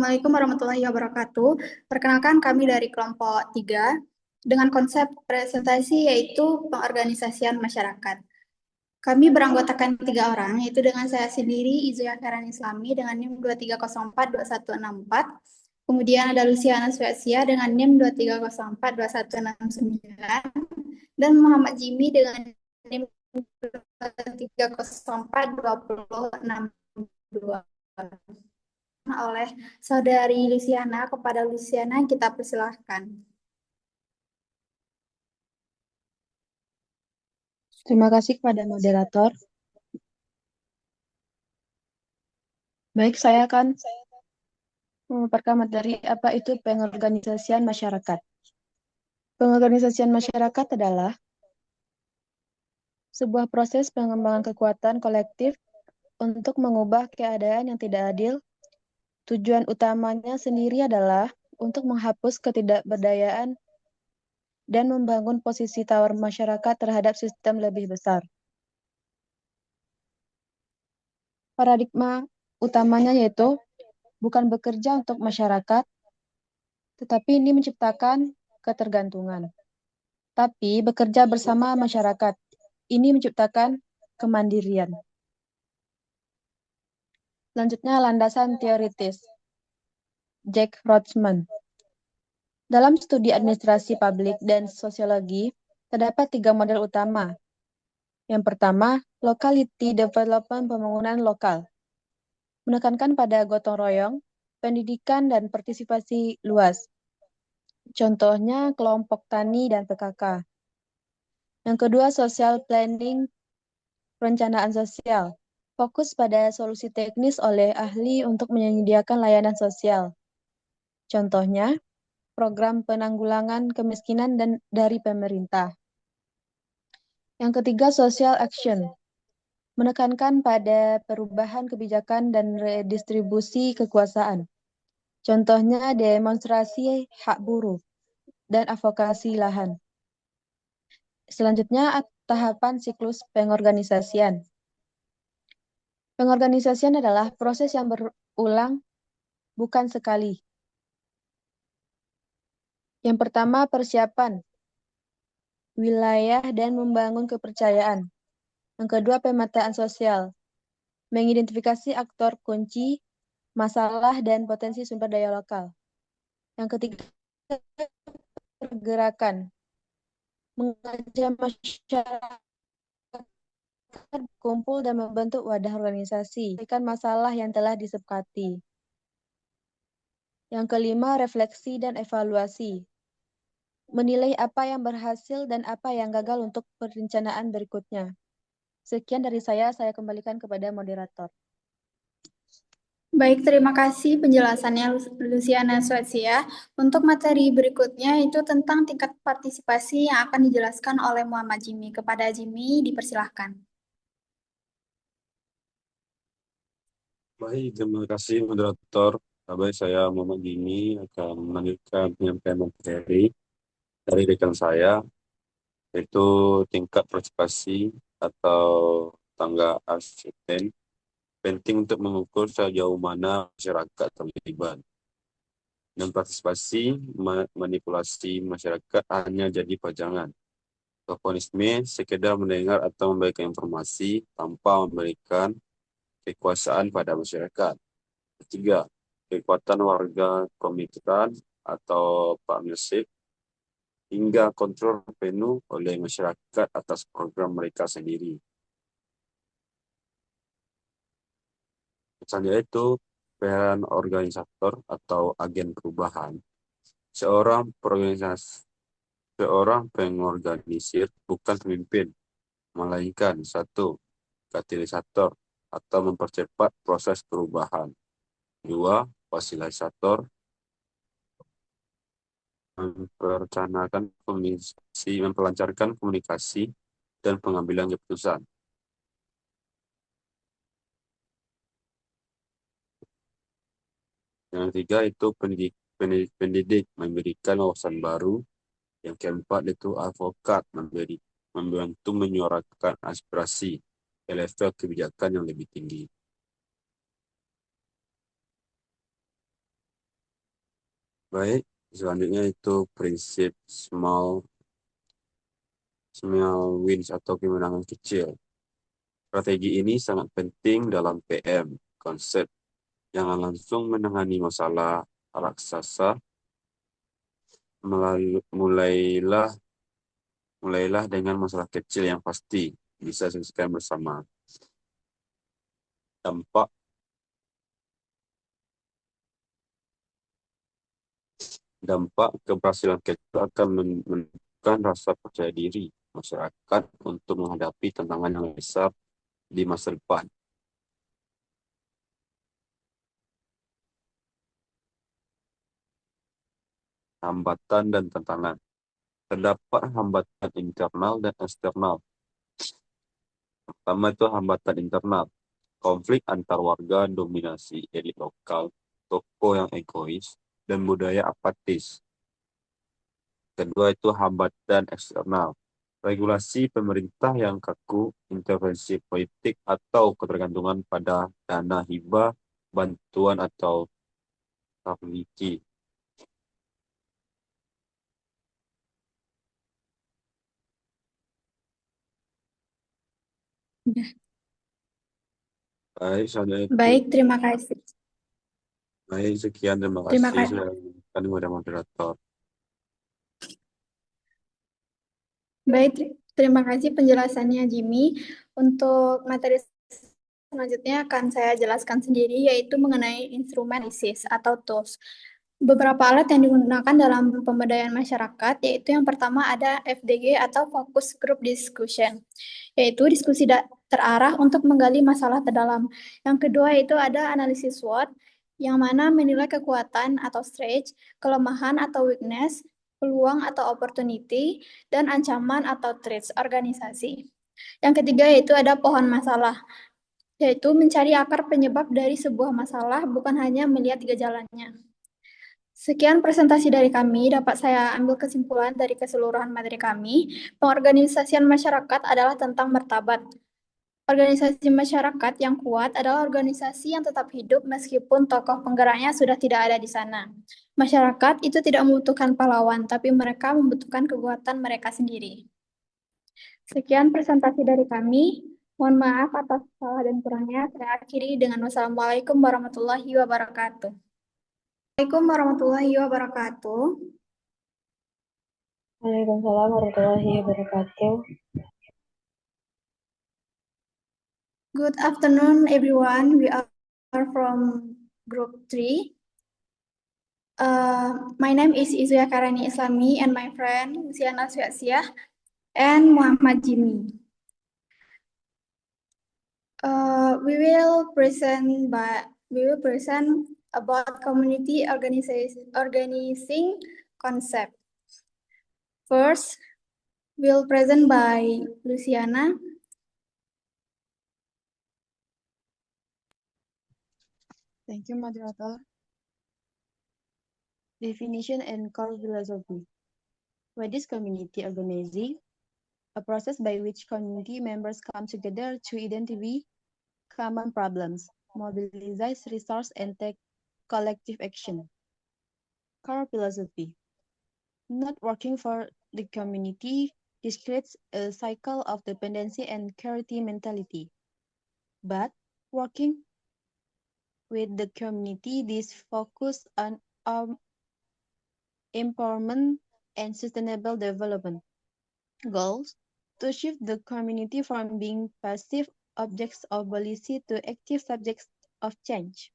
Assalamualaikum warahmatullahi wabarakatuh. Perkenalkan kami dari kelompok 3 dengan konsep presentasi yaitu pengorganisasian masyarakat. Kami beranggotakan 3 orang, yaitu dengan saya sendiri, Izuya Karen Islami dengan NIM 230426164. Kemudian ada Luciana Swesia dengan NIM 230426169 dan Muhammad Jimmy dengan NIM 2304262 oleh saudari Luciana. Kepada Luciana kita persilahkan. Terima kasih kepada moderator. Baik, saya akan memaparkan materi apa itu pengorganisasian masyarakat. Pengorganisasian masyarakat adalah sebuah proses pengembangan kekuatan kolektif untuk mengubah keadaan yang tidak adil. Tujuan utamanya sendiri adalah untuk menghapus ketidakberdayaan dan membangun posisi tawar masyarakat terhadap sistem lebih besar. Paradigma utamanya yaitu bukan bekerja untuk masyarakat, tetapi ini menciptakan ketergantungan. Tapi bekerja bersama masyarakat, ini menciptakan kemandirian. Selanjutnya, landasan teoritis. Jack Rothman. Dalam studi administrasi publik dan sosiologi, terdapat 3 model utama. Yang pertama, locality development, pembangunan lokal. Menekankan pada gotong royong, pendidikan, dan partisipasi luas. Contohnya kelompok tani dan PKK. Yang kedua, social planning, perencanaan sosial. Fokus pada solusi teknis oleh ahli untuk menyediakan layanan sosial. Contohnya, program penanggulangan kemiskinan dan dari pemerintah. Yang ketiga, social action. Menekankan pada perubahan kebijakan dan redistribusi kekuasaan. Contohnya demonstrasi hak buruh dan advokasi lahan. Selanjutnya, tahapan siklus pengorganisasian. Pengorganisasian adalah proses yang berulang, bukan sekali. Yang pertama, persiapan wilayah dan membangun kepercayaan. Yang kedua, pemetaan sosial. Mengidentifikasi aktor kunci, masalah, dan potensi sumber daya lokal. Yang ketiga, pergerakan. Mengajak masyarakat berkumpul dan membentuk wadah organisasi. Menyelesaikan masalah yang telah disepakati. Yang kelima, refleksi dan evaluasi. Menilai apa yang berhasil dan apa yang gagal untuk perencanaan berikutnya. Sekian dari saya kembalikan kepada moderator. Baik, terima kasih penjelasannya Luciana Swesia. Untuk materi berikutnya itu tentang tingkat partisipasi yang akan dijelaskan oleh Muhammad Jimmy. Kepada Jimmy, dipersilahkan. Baik, terima kasih moderator. Baik, saya Muhammad Jimmy akan melanjutkan penyampaian materi dari rekan saya, yaitu tingkat partisipasi atau tangga asisten penting untuk mengukur sejauh mana masyarakat terlibat. Dan partisipasi manipulasi masyarakat hanya jadi pajangan. Populisme sekedar mendengar atau memberikan informasi tanpa memberikan kekuasaan pada masyarakat. Ketiga, kekuatan warga komited atau partnership hingga kontrol penuh oleh masyarakat atas program mereka sendiri. Misalnya itu peran organisator atau agen perubahan. Seorang pengorganisir bukan pemimpin, melainkan satu, katalisator atau mempercepat proses perubahan. Dua, fasilitator, memperlancarkan komunikasi dan pengambilan keputusan. Yang ketiga itu pendidik memberikan wawasan baru. Yang keempat itu advokat membantu menyuarakan aspirasi ke level kebijakan yang lebih tinggi. Baik, selanjutnya itu prinsip small wins atau kemenangan kecil. Strategi ini sangat penting dalam PM, konsep jangan langsung menangani masalah raksasa, mulailah dengan masalah kecil yang pasti bisa selesaikan bersama. Dampak keberhasilan kecil akan menunjukkan rasa percaya diri masyarakat untuk menghadapi tantangan yang besar di masa depan. Hambatan dan tantangan. Terdapat hambatan internal dan eksternal. Pertama itu hambatan internal. Konflik antar warga, dominasi elit lokal, tokoh yang egois, dan budaya apatis. Kedua itu hambatan eksternal. Regulasi pemerintah yang kaku, intervensi politik, atau ketergantungan pada dana hibah, bantuan, atau stability. Baik, selanjutnya itu. Baik, terima kasih. Baik, sekian. Terima Terima kasih kasih. sudah mendengarkan kepada moderator. Baik, terima kasih penjelasannya Jimmy. Untuk materi selanjutnya akan saya jelaskan sendiri, yaitu mengenai instrumen analisis atau tools. Beberapa alat yang digunakan dalam pemberdayaan masyarakat, yaitu yang pertama ada FDG atau Focus Group Discussion, yaitu diskusi terarah untuk menggali masalah terdalam. Yang kedua itu ada analisis SWOT, yang mana menilai kekuatan atau strength, kelemahan atau weakness, peluang atau opportunity, dan ancaman atau threats organisasi. Yang ketiga yaitu ada pohon masalah, yaitu mencari akar penyebab dari sebuah masalah, bukan hanya melihat gejalanya. Sekian presentasi dari kami, dapat saya ambil kesimpulan dari keseluruhan materi kami. Pengorganisasian masyarakat adalah tentang martabat. Organisasi masyarakat yang kuat adalah organisasi yang tetap hidup meskipun tokoh penggeraknya sudah tidak ada di sana. Masyarakat itu tidak membutuhkan pahlawan, tapi mereka membutuhkan kekuatan mereka sendiri. Sekian presentasi dari kami. Mohon maaf atas salah dan kurangnya. Saya akhiri dengan wassalamualaikum warahmatullahi wabarakatuh. Assalamualaikum warahmatullahi wabarakatuh. Waalaikumsalam warahmatullahi wabarakatuh. Good afternoon, everyone. We are from Group 3. My name is Izuya Karani Islami and my friend Luciana Syaksiah and Muhammad Jimmy. We will present about community organizing concept. First, we'll present by Luciana. Thank you, moderator. Definition and core philosophy. What is community organizing? A process by which community members come together to identify common problems, mobilize resources, and take collective action. Core philosophy. Not working for the community describes a cycle of dependency and charity mentality, but working with the community, this focus on empowerment and sustainable development goals to shift the community from being passive objects of policy to active subjects of change.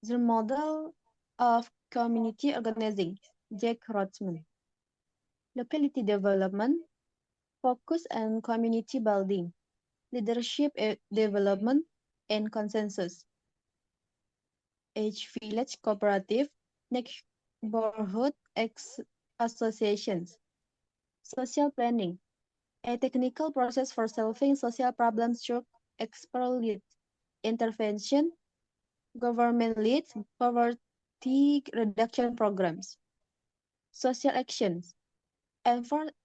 The model of community organizing, Jack Rothman. Locality development, focus on community building, leadership development, and consensus. Each village cooperative, neighborhood associations. Social planning, a technical process for solving social problems through expert-led intervention, government-led poverty reduction programs. Social actions, enforce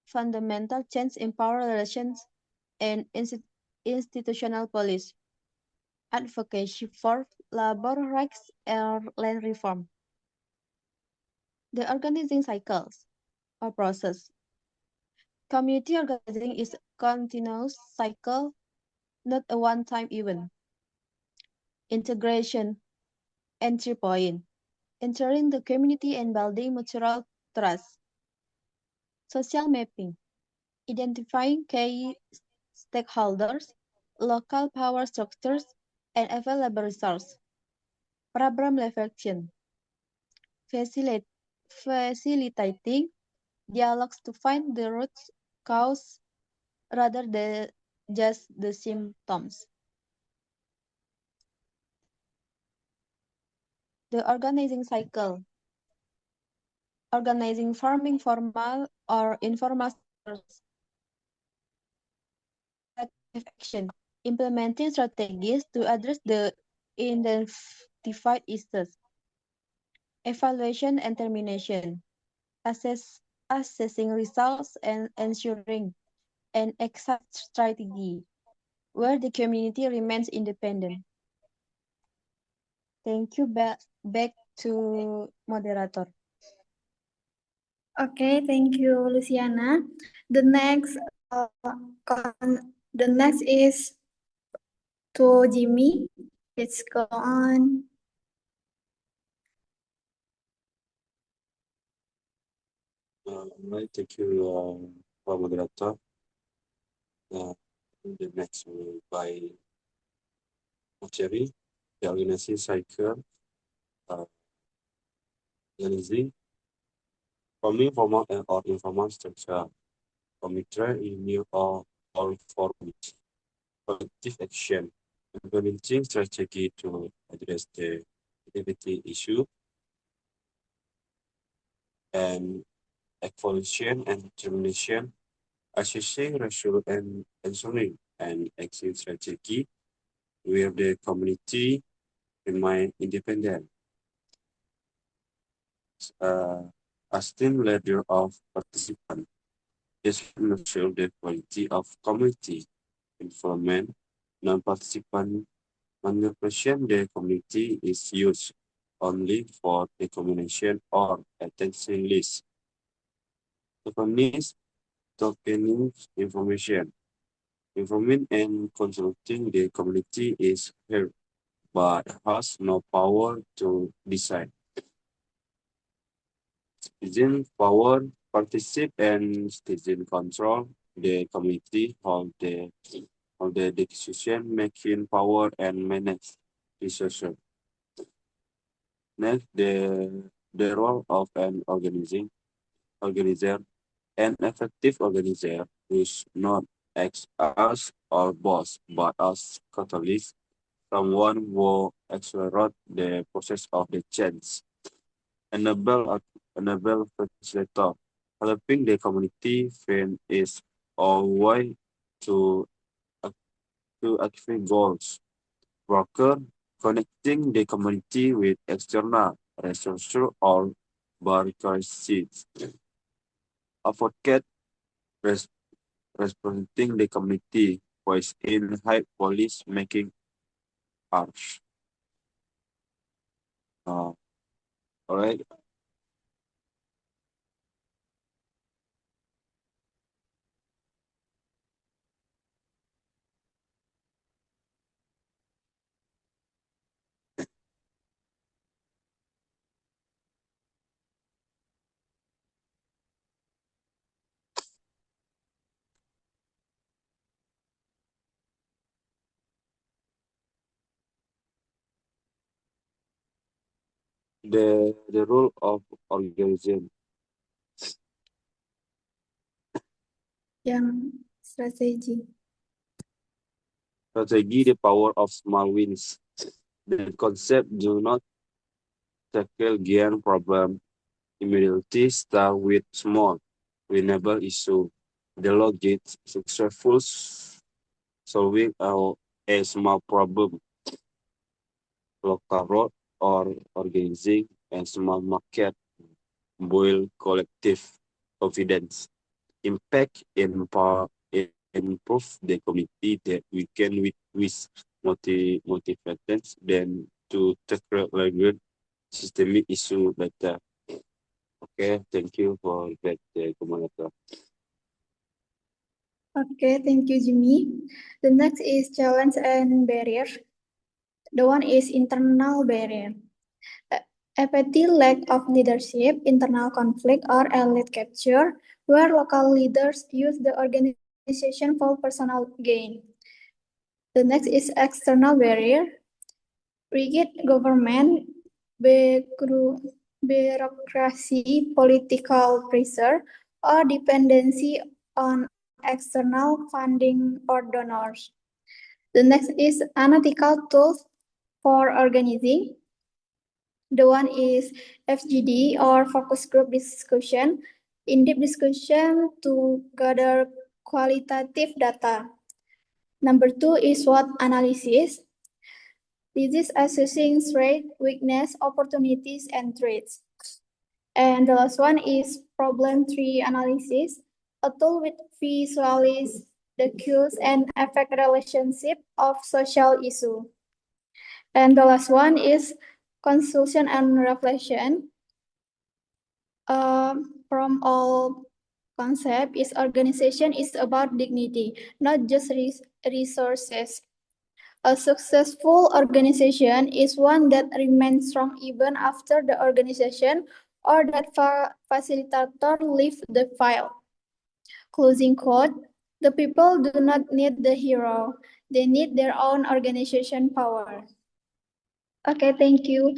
fundamental change in power relations and institutional policy. advocacy for labor rights and land reform. The organizing cycles or process. Community organizing is a continuous cycle, not a one-time event. Integration, entry point. Entering the community and building mutual trust. Social mapping. Identifying key stakeholders, local power structures, and available resources. Problem reflection. Facilitating dialogues to find the root cause rather than just the symptoms. The organizing cycle. Organizing farming formal or informal sectors. Collective action. Implementing strategies to address the identified issues. Evaluation and termination. Assessing results and ensuring an exact strategy where the community remains independent. Thank you. Back to moderator. Okay, thank you, Luciana. The next, is to Jimmy. Let's go on. Right, thank you, Pak Moderator. The next will by Cherry, the organizing cycle, organizing, forming formal or informal structure, commitment in new or forms, collective action, implementing strategy to address the activity issue, and evaluation and termination, assessing, resolution, and answering, and exit strategy where the community remain independent. A team leader of participants is measure the quality of community involvement. Non-participant manipulation the community is used only for recommendation or attention list. To furnish tokening information. Informing and consulting the community is heard, but has no power to decide. Citizen power, participate and citizen control the community of the decision making power and manage resources. Next, the role of an organizer, an effective organizer is not as or boss, but as catalyst, someone who accelerate the process of the change. Enable facilitator, helping the community find is a way to achieve goals. Broker, connecting the community with external resources or bureaucracies. Advocate, representing the community voice in high policy making harsh. All right. The role of organization. Yang strategi. Strategi, the power of small wins. The concept do not tackle giant problem immediately. Start with small, winnable issue. The logic successful solving a small problem, local road or organizing a small market, build collective confidence, impact improve the community that we can with motivated them to tackle language systemic issue better. Okay, thank you for that, Kumalato. Okay, thank you, Jimmy. The next is challenge and barrier. The one is internal barrier. Apathy, lack of leadership, internal conflict, or elite capture, where local leaders use the organization for personal gain. The next is external barrier. Rigid government, bureaucracy, political pressure, or dependency on external funding or donors. The next is analytical tools for organizing. The one is FGD or focus group discussion, in-depth discussion to gather qualitative data. Number 2 is SWOT analysis. This is assessing strengths, weakness, opportunities, and threats. And the last one is problem tree analysis, a tool which visualizes the cues and effect relationship of social issue. And the last one is consultation and reflection. From all concept is organization is about dignity, not just resources. A successful organization is one that remains strong even after the organization or that facilitator leave the file. Closing quote, the people do not need the hero. They need their own organization power. Okay, thank you.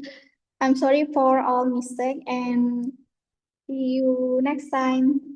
I'm sorry for all mistake and see you next time.